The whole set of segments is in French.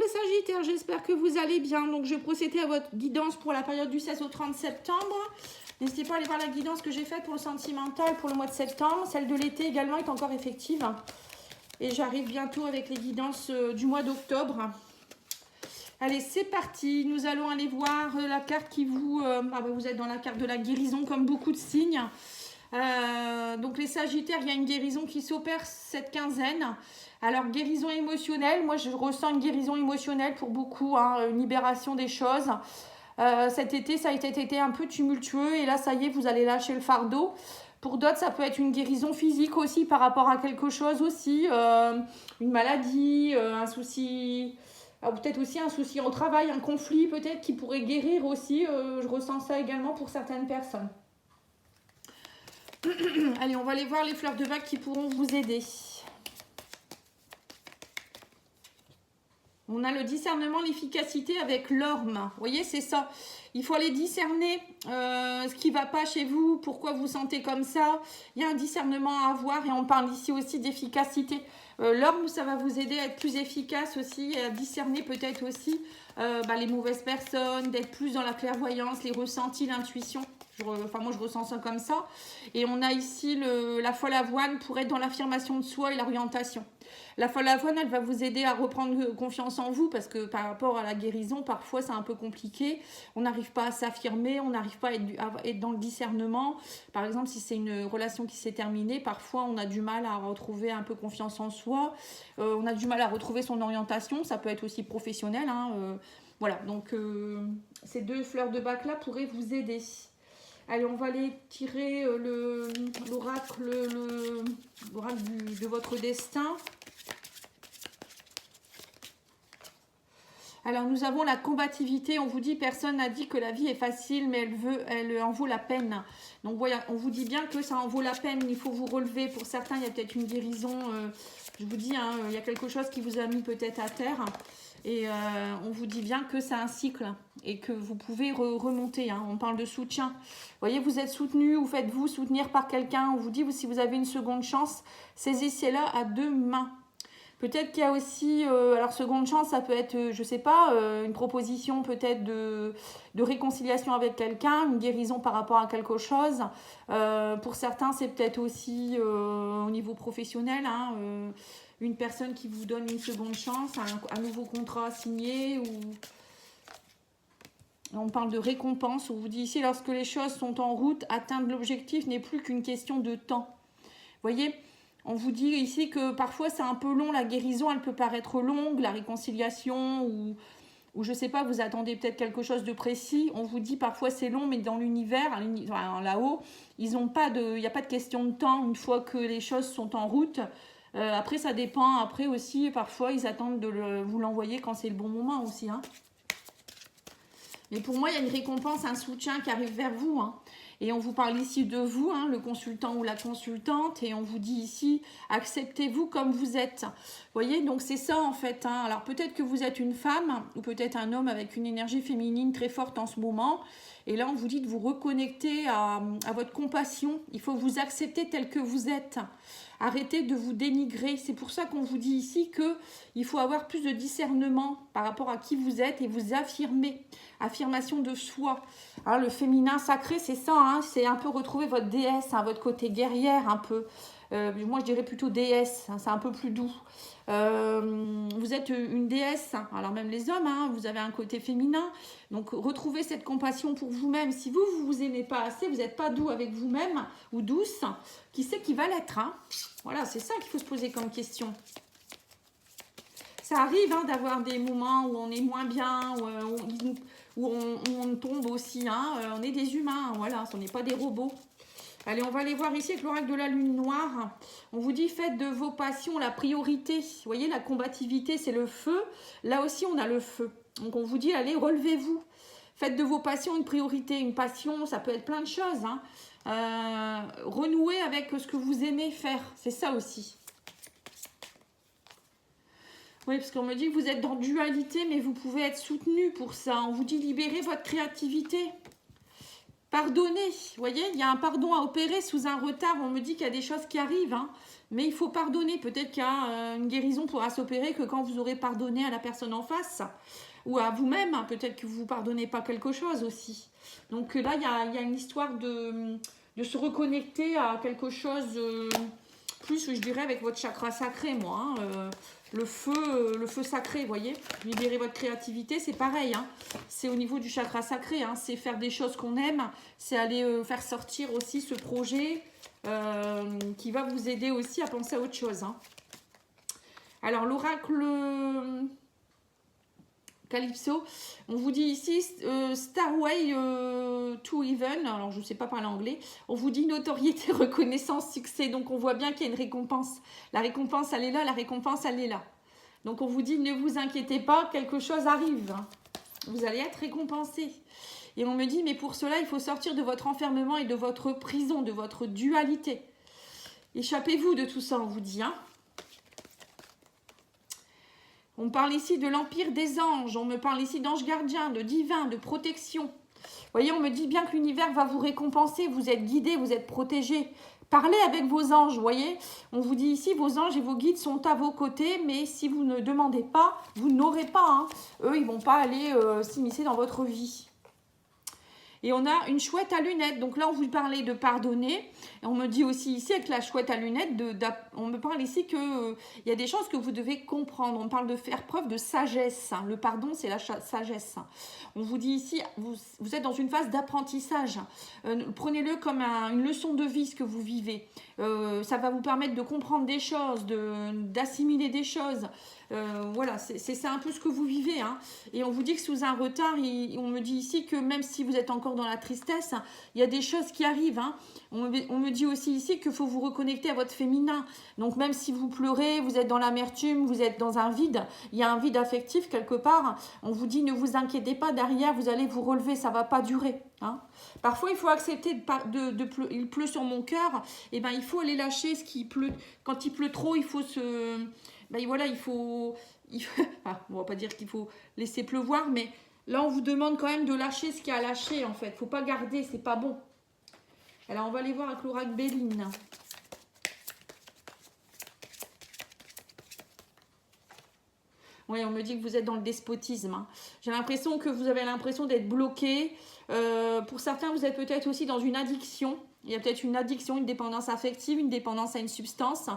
Sagittaire, j'espère que vous allez bien. Donc, je vais procéder à votre guidance pour la période du 16 au 30 septembre. N'hésitez pas à aller voir la guidance que j'ai faite pour le sentimental pour le mois de septembre. Celle de l'été également est encore effective. Et j'arrive bientôt avec les guidances du mois d'octobre. Allez, c'est parti. Nous allons aller voir la carte qui vous... vous êtes dans la carte de la guérison comme beaucoup de signes. Donc les Sagittaires, il y a une guérison qui s'opère cette quinzaine. Alors guérison émotionnelle, moi je ressens une guérison émotionnelle pour beaucoup, une libération des choses. Cet été, ça a été un peu tumultueux et là ça y est, vous allez lâcher le fardeau. Pour d'autres, ça peut être une guérison physique aussi par rapport à quelque chose aussi, une maladie, un souci, peut-être aussi un souci au travail, un conflit peut-être qui pourrait guérir aussi. Je ressens ça également pour certaines personnes. Allez, on va aller voir les fleurs de bac qui pourront vous aider. On a le discernement, l'efficacité avec l'orme. Vous voyez, c'est ça. Il faut aller discerner ce qui ne va pas chez vous, pourquoi vous sentez comme ça. Il y a un discernement à avoir et on parle ici aussi d'efficacité. L'orme, ça va vous aider à être plus efficace aussi, à discerner peut-être aussi les mauvaises personnes, d'être plus dans la clairvoyance, les ressentis, l'intuition. Moi, je ressens ça comme ça. Et on a ici la folle avoine pour être dans l'affirmation de soi et l'orientation. La folle avoine, elle va vous aider à reprendre confiance en vous parce que par rapport à la guérison, parfois, c'est un peu compliqué. On n'arrive pas à s'affirmer, on n'arrive pas à être dans le discernement. Par exemple, si c'est une relation qui s'est terminée, parfois, on a du mal à retrouver un peu confiance en soi. On a du mal à retrouver son orientation. Ça peut être aussi professionnel. Voilà, donc ces deux fleurs de bac-là pourraient vous aider. Allez, on va aller tirer l'oracle de votre destin. Alors, nous avons la combativité. On vous dit, personne n'a dit que la vie est facile, mais elle en vaut la peine. Donc, voilà, on vous dit bien que ça en vaut la peine. Il faut vous relever. Pour certains, il y a peut-être une guérison. Je vous dis, il y a quelque chose qui vous a mis peut-être à terre. Et on vous dit bien que c'est un cycle et que vous pouvez remonter. On parle de soutien. Vous voyez, vous êtes soutenu ou faites-vous soutenir par quelqu'un. On vous dit, si vous avez une seconde chance, saisissez-la à deux mains. Peut-être qu'il y a aussi, alors seconde chance, ça peut être, je sais pas, une proposition peut-être de réconciliation avec quelqu'un, une guérison par rapport à quelque chose. Pour certains, c'est peut-être aussi au niveau professionnel, une personne qui vous donne une seconde chance, un nouveau contrat signé. On parle de récompense. On vous dit ici, lorsque les choses sont en route, atteindre l'objectif n'est plus qu'une question de temps. Vous voyez ? On vous dit ici que parfois c'est un peu long, la guérison, elle peut paraître longue, la réconciliation ou je sais pas, vous attendez peut-être quelque chose de précis. On vous dit parfois c'est long, mais dans l'univers, là-haut, il n'y a pas de question de temps une fois que les choses sont en route. Après, ça dépend. Après aussi, parfois, ils attendent de vous l'envoyer quand c'est le bon moment aussi. Mais pour moi, il y a une récompense, un soutien qui arrive vers vous. Et on vous parle ici de vous, le consultant ou la consultante. Et on vous dit ici, acceptez-vous comme vous êtes. Vous voyez, donc c'est ça en fait. Alors peut-être que vous êtes une femme ou peut-être un homme avec une énergie féminine très forte en ce moment. Et là, on vous dit de vous reconnecter à votre compassion. Il faut vous accepter tel que vous êtes. Arrêtez de vous dénigrer. C'est pour ça qu'on vous dit ici qu'il faut avoir plus de discernement par rapport à qui vous êtes et vous affirmer. Affirmation de soi. Alors, le féminin sacré, c'est ça. C'est un peu retrouver votre déesse, votre côté guerrière un peu. Moi, je dirais plutôt déesse. C'est un peu plus doux. Vous êtes une déesse. Alors, même les hommes, vous avez un côté féminin. Donc, retrouvez cette compassion pour vous-même. Si vous ne vous aimez pas assez, vous n'êtes pas doux avec vous-même ou douce, qui sait qui va l'être Voilà, c'est ça qu'il faut se poser comme question. Ça arrive d'avoir des moments où on est moins bien, où on tombe aussi. On est des humains, voilà, on n'est pas des robots. Allez, on va aller voir ici avec l'oracle de la lune noire. On vous dit, faites de vos passions la priorité. Vous voyez, la combativité, c'est le feu. Là aussi, on a le feu. Donc, on vous dit, allez, relevez-vous. Faites de vos passions une priorité. Une passion, ça peut être plein de choses. Renouer avec ce que vous aimez faire. C'est ça aussi. Oui, parce qu'on me dit que vous êtes dans dualité, mais vous pouvez être soutenu pour ça. On vous dit, libérez votre créativité. Pardonnez, vous voyez, il y a un pardon à opérer sous un retard. On me dit qu'il y a des choses qui arrivent. Mais il faut pardonner. Peut-être qu'une guérison pourra s'opérer que quand vous aurez pardonné à la personne en face ou à vous-même. Peut-être que vous ne pardonnez pas quelque chose aussi. Donc là, il y a une histoire de se reconnecter à quelque chose plus, je dirais, avec votre chakra sacré, moi. Le feu sacré, vous voyez. Libérer votre créativité, c'est pareil. C'est au niveau du chakra sacré. C'est faire des choses qu'on aime. C'est aller faire sortir aussi ce projet qui va vous aider aussi à penser à autre chose. Alors, l'oracle Calypso, on vous dit ici Starway to Heaven, alors je ne sais pas parler anglais, on vous dit notoriété, reconnaissance, succès, donc on voit bien qu'il y a une récompense. La récompense elle est là, la récompense elle est là. Donc on vous dit ne vous inquiétez pas, quelque chose arrive, vous allez être récompensé. Et on me dit mais pour cela il faut sortir de votre enfermement et de votre prison, de votre dualité. Échappez-vous de tout ça, on vous dit. On parle ici de l'empire des anges, on me parle ici d'anges gardiens, de divin, de protection. Vous voyez, on me dit bien que l'univers va vous récompenser, vous êtes guidés, vous êtes protégés. Parlez avec vos anges, vous voyez. On vous dit ici, vos anges et vos guides sont à vos côtés, mais si vous ne demandez pas, vous n'aurez pas. Eux, ils ne vont pas aller s'immiscer dans votre vie. Et on a une chouette à lunettes. Donc là, on vous parlait de pardonner. Et on me dit aussi ici, avec la chouette à lunettes, on me parle ici qu'il y a des choses que vous devez comprendre. On parle de faire preuve de sagesse. Le pardon, c'est la sagesse. On vous dit ici, vous êtes dans une phase d'apprentissage. Prenez-le comme une leçon de vie, ce que vous vivez. Ça va vous permettre de comprendre des choses, d'assimiler des choses. Voilà, c'est un peu ce que vous vivez. Et on vous dit que sous un retard, on me dit ici que même si vous êtes encore dans la tristesse, il y a des choses qui arrivent. On me dit aussi ici qu'il faut vous reconnecter à votre féminin. Donc même si vous pleurez, vous êtes dans l'amertume, vous êtes dans un vide, il y a un vide affectif quelque part, on vous dit ne vous inquiétez pas, derrière vous allez vous relever, ça ne va pas durer. Parfois il faut accepter il pleut sur mon cœur, et ben il faut aller lâcher ce qui pleut. Quand il pleut trop, il faut se... Ben voilà, il faut on va pas dire qu'il faut laisser pleuvoir, mais là on vous demande quand même de lâcher ce qu'il y a à lâcher en fait. Faut pas garder, c'est pas bon. Alors on va aller voir avec l'oracle Béline. Oui, on me dit que vous êtes dans le despotisme. J'ai l'impression que vous avez l'impression d'être bloqué. Pour certains, vous êtes peut-être aussi dans une addiction. Il y a peut-être une addiction, une dépendance affective, une dépendance à une substance.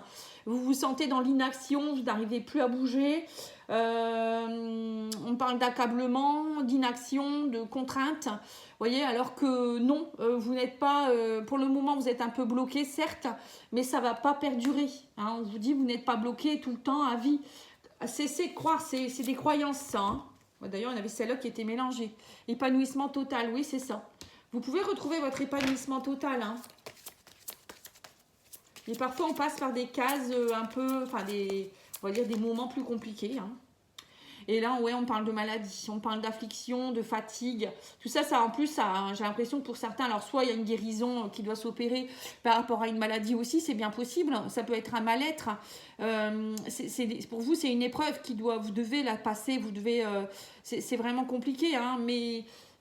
Vous vous sentez dans l'inaction, vous n'arrivez plus à bouger. On parle d'accablement, d'inaction, de contrainte. Vous voyez, alors que non, vous n'êtes pas... pour le moment, vous êtes un peu bloqué, certes, mais ça ne va pas perdurer. On vous dit, vous n'êtes pas bloqué tout le temps à vie. Cessez de croire, c'est des croyances, ça. D'ailleurs, il y en avait celle-là qui était mélangée. Épanouissement total, oui, c'est ça. Vous pouvez retrouver votre épanouissement total. Mais parfois, on passe par des cases un peu, enfin, on va dire des moments plus compliqués. Et là, ouais, on parle de maladie, on parle d'affliction, de fatigue. Tout ça, en plus, j'ai l'impression que pour certains, alors soit il y a une guérison qui doit s'opérer par rapport à une maladie aussi, c'est bien possible. Ça peut être un mal-être. Pour vous, c'est une épreuve vous devez la passer, vous devez... c'est vraiment compliqué,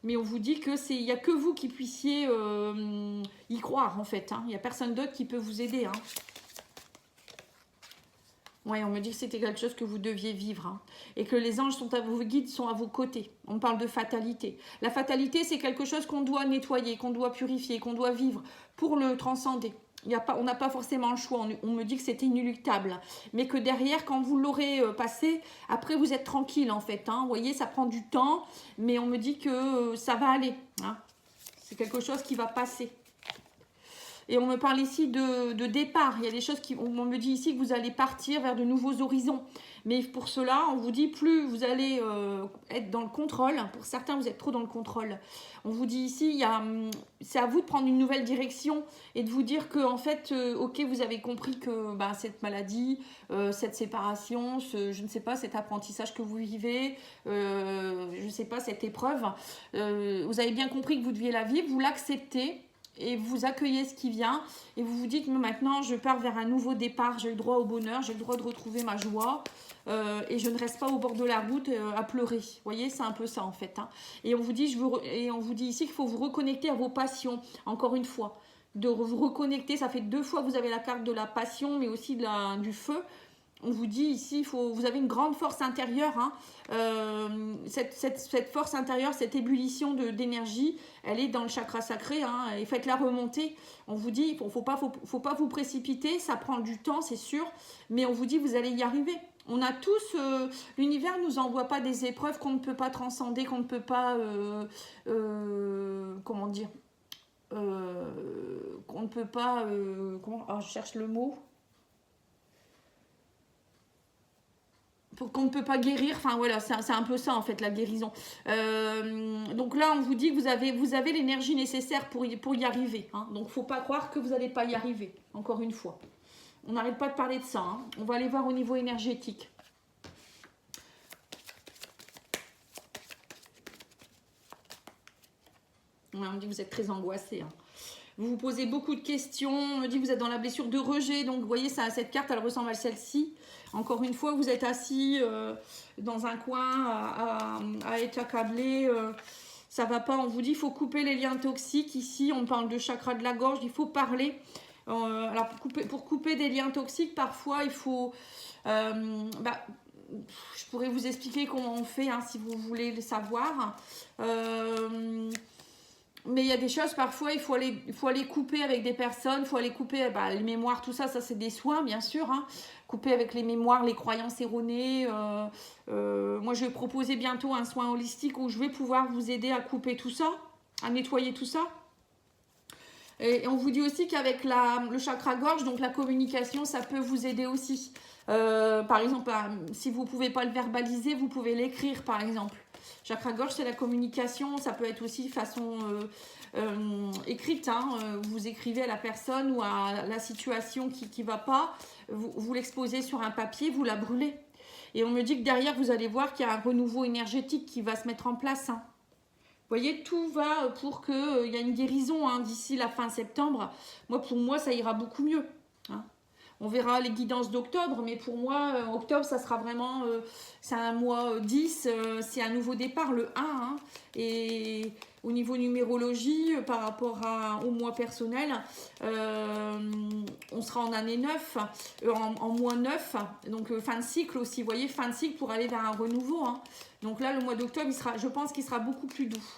mais on vous dit que il n'y a que vous qui puissiez y croire, en fait. Il n'y a personne d'autre qui peut vous aider. Oui, on me dit que c'était quelque chose que vous deviez vivre. Et que les anges vos guides sont à vos côtés. On parle de fatalité. La fatalité, c'est quelque chose qu'on doit nettoyer, qu'on doit purifier, qu'on doit vivre pour le transcender. On n'a pas forcément le choix. On me dit que c'était inéluctable. Mais que derrière, quand vous l'aurez passé, après vous êtes tranquille en fait. Vous voyez, ça prend du temps. Mais on me dit que ça va aller. C'est quelque chose qui va passer. Et on me parle ici de départ. Il y a des choses on me dit ici que vous allez partir vers de nouveaux horizons. Mais pour cela, on vous dit plus vous allez être dans le contrôle. Pour certains, vous êtes trop dans le contrôle. On vous dit ici, c'est à vous de prendre une nouvelle direction et de vous dire que en fait, ok, vous avez compris que cette maladie, cette séparation, je ne sais pas, cet apprentissage que vous vivez, je ne sais pas, cette épreuve, vous avez bien compris que vous deviez la vivre, vous l'acceptez. Et vous accueillez ce qui vient et vous vous dites maintenant je pars vers un nouveau départ, j'ai le droit au bonheur, j'ai le droit de retrouver ma joie et je ne reste pas au bord de la route à pleurer. Vous voyez, c'est un peu ça en fait. Et on vous dit ici qu'il faut vous reconnecter à vos passions, encore une fois. de vous reconnecter. Ça fait 2 fois que vous avez la carte de la passion, mais aussi du feu. On vous dit ici, vous avez une grande force intérieure. Hein. Cette force intérieure, cette ébullition d'énergie, elle est dans le chakra sacré. Hein, et faites-la remonter. On vous dit, il ne faut pas vous précipiter. Ça prend du temps, c'est sûr. Mais on vous dit, vous allez y arriver. On a tous, l'univers ne nous envoie pas des épreuves qu'on ne peut pas transcender, qu'on ne peut pas, comment dire, qu'on ne peut pas, je cherche le mot, qu'on ne peut pas guérir, enfin voilà, c'est un peu ça en fait la guérison. Donc là on vous dit que vous avez l'énergie nécessaire pour y arriver. Hein. Donc il ne faut pas croire que vous n'allez pas y arriver, encore une fois. On n'arrête pas de parler de ça. Hein. On va aller voir au niveau énergétique. Ouais, on me dit que vous êtes très angoissé. Hein. Vous vous posez beaucoup de questions. On me dit que vous êtes dans la blessure de rejet. Donc vous voyez, cette carte, elle ressemble à celle-ci. Encore une fois, vous êtes assis dans un coin à être accablé. Ça va pas. On vous dit qu'il faut couper les liens toxiques. Ici, on parle de chakra de la gorge. Il faut parler. Alors pour couper des liens toxiques, parfois il faut, je pourrais vous expliquer comment on fait hein, si vous voulez le savoir. Mais il y a des choses, parfois, il faut aller couper avec des personnes, il faut aller couper les mémoires, tout ça, c'est des soins, bien sûr. Hein. Couper avec les mémoires, les croyances erronées. Moi, je vais proposer bientôt un soin holistique où je vais pouvoir vous aider à couper tout ça, à nettoyer tout ça. Et on vous dit aussi qu'avec le chakra gorge, donc la communication, ça peut vous aider aussi. Par exemple, si vous ne pouvez pas le verbaliser, vous pouvez l'écrire, par exemple. Chakra gorge, c'est la communication. Ça peut être aussi façon écrite. Hein. Vous écrivez à la personne ou à la situation qui ne va pas. Vous l'exposez sur un papier, vous la brûlez. Et on me dit que derrière, vous allez voir qu'il y a un renouveau énergétique qui va se mettre en place. Hein. Vous voyez, tout va pour qu'il y ait une guérison hein, d'ici la fin septembre. Pour moi, ça ira beaucoup mieux. Hein. On verra les guidances d'octobre, mais pour moi, octobre, ça sera vraiment... c'est un mois 10, c'est un nouveau départ, le 1. Hein. Et au niveau numérologie, par rapport au mois personnel, on sera en année 9, en mois 9, donc fin de cycle aussi. Vous voyez, fin de cycle pour aller vers un renouveau. Hein. Donc là, le mois d'octobre, je pense qu'il sera beaucoup plus doux.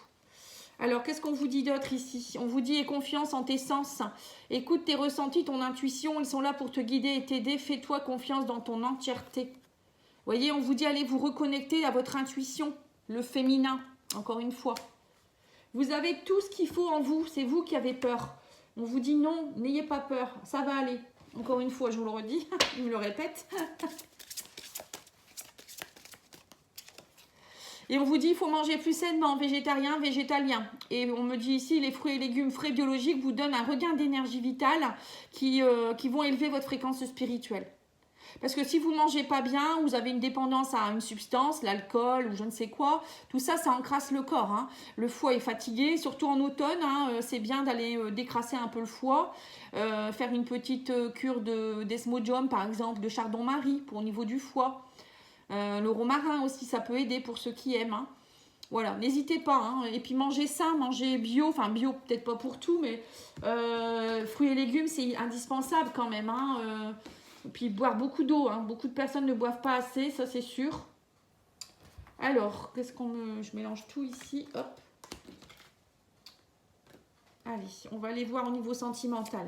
Alors, qu'est-ce qu'on vous dit d'autre ici? On vous dit, aie confiance en tes sens. Écoute tes ressentis, ton intuition. Ils sont là pour te guider et t'aider. Fais-toi confiance dans ton entièreté. Vous voyez, on vous dit, allez vous reconnecter à votre intuition, le féminin, encore une fois. Vous avez tout ce qu'il faut en vous. C'est vous qui avez peur. On vous dit non, n'ayez pas peur. Ça va aller. Encore une fois, je vous le redis. Je me le répète. Et on vous dit, il faut manger plus sainement, végétarien, végétalien. Et on me dit ici, les fruits et légumes frais biologiques vous donnent un regain d'énergie vitale qui vont élever votre fréquence spirituelle. Parce que si vous ne mangez pas bien, vous avez une dépendance à une substance, l'alcool ou je ne sais quoi, tout ça, ça encrasse le corps. Hein. Le foie est fatigué, surtout en automne, hein, c'est bien d'aller décrasser un peu le foie, faire une petite cure d'esmodium, par exemple, de chardon-marie pour au niveau du foie. Le romarin aussi, ça peut aider pour ceux qui aiment. Hein. Voilà, n'hésitez pas. Hein. Et puis manger sain, manger bio, enfin bio peut-être pas pour tout, mais fruits et légumes, c'est indispensable quand même. Hein. Et puis boire beaucoup d'eau. Hein. Beaucoup de personnes ne boivent pas assez, ça c'est sûr. Alors, je mélange tout ici. Hop. Allez, on va aller voir au niveau sentimental.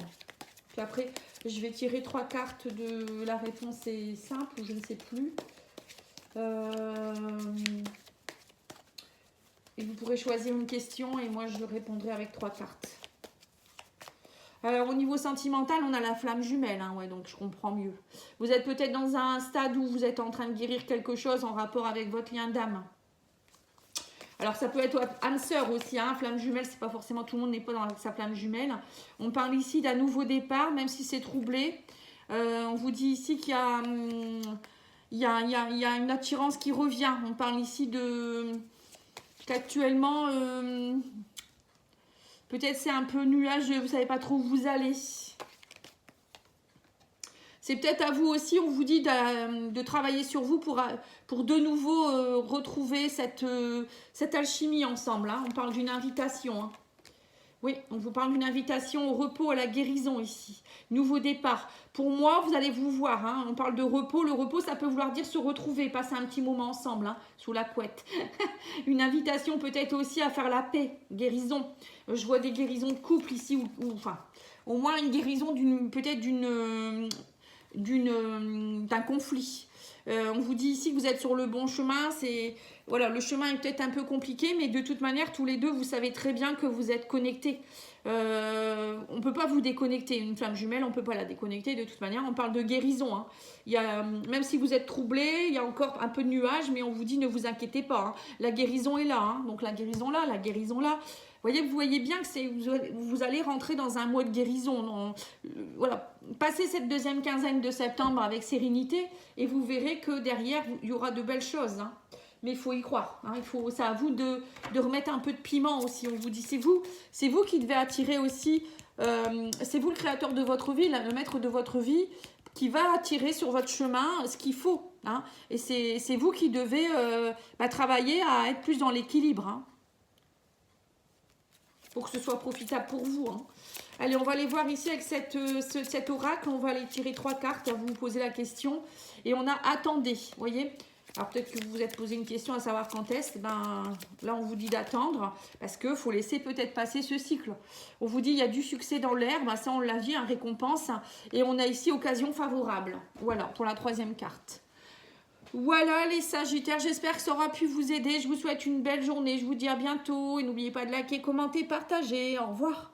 Puis après, je vais tirer 3 cartes de la réponse est simple ou je ne sais plus. Et vous pourrez choisir une question et moi je répondrai avec 3 cartes. Alors au niveau sentimental, on a la flamme jumelle, hein, ouais, donc je comprends mieux. Vous êtes peut-être dans un stade où vous êtes en train de guérir quelque chose en rapport avec votre lien d'âme. Alors ça peut être âme sœur aussi, hein, flamme jumelle, c'est pas forcément tout le monde n'est pas dans sa flamme jumelle. On parle ici d'un nouveau départ, même si c'est troublé. On vous dit ici qu'il y a... Il y a une attirance qui revient. On parle ici qu'actuellement, peut-être c'est un peu nuageux, vous ne savez pas trop où vous allez. C'est peut-être à vous aussi, on vous dit de travailler sur vous pour de nouveau retrouver cette alchimie ensemble. Hein. On parle d'une invitation. Hein. Oui, on vous parle d'une invitation au repos, à la guérison ici. Nouveau départ. Pour moi, vous allez vous voir, hein, on parle de repos. Le repos, ça peut vouloir dire se retrouver, passer un petit moment ensemble, hein, sous la couette. Une invitation peut-être aussi à faire la paix, guérison. Je vois des guérisons de couple ici, enfin, au moins une guérison peut-être d'un conflit. On vous dit ici que vous êtes sur le bon chemin. Voilà, le chemin est peut-être un peu compliqué, mais de toute manière, tous les deux, vous savez très bien que vous êtes connectés. On ne peut pas vous déconnecter. Une flamme jumelle, on ne peut pas la déconnecter de toute manière. On parle de guérison. Hein. Même si vous êtes troublé, il y a encore un peu de nuages, mais on vous dit ne vous inquiétez pas. Hein. La guérison est là. Hein. Donc la guérison là, la guérison là. Vous voyez bien que vous allez rentrer dans un mois de guérison. Voilà. Passez cette deuxième quinzaine de septembre avec sérénité et vous verrez que derrière, il y aura de belles choses. Hein. Mais il faut y croire. Hein. C'est à vous de remettre un peu de piment aussi. On vous dit, c'est vous qui devez attirer aussi. C'est vous le créateur de votre vie, le maître de votre vie, qui va attirer sur votre chemin ce qu'il faut. Hein. Et c'est vous qui devez travailler à être plus dans l'équilibre. Hein. Pour que ce soit profitable pour vous. Hein. Allez, on va aller voir ici avec cet oracle. On va aller tirer 3 cartes. Vous vous posez la question. Et on a attendez. Vous voyez? Alors peut-être que vous vous êtes posé une question à savoir quand est-ce. Là, on vous dit d'attendre. Parce qu'il faut laisser peut-être passer ce cycle. On vous dit il y a du succès dans l'air. Ça, on l'a vu, récompense. Et on a ici occasion favorable. Voilà, pour la 3e carte. Voilà les Sagittaires, j'espère que ça aura pu vous aider. Je vous souhaite une belle journée. Je vous dis à bientôt. Et n'oubliez pas de liker, commenter, partager. Au revoir.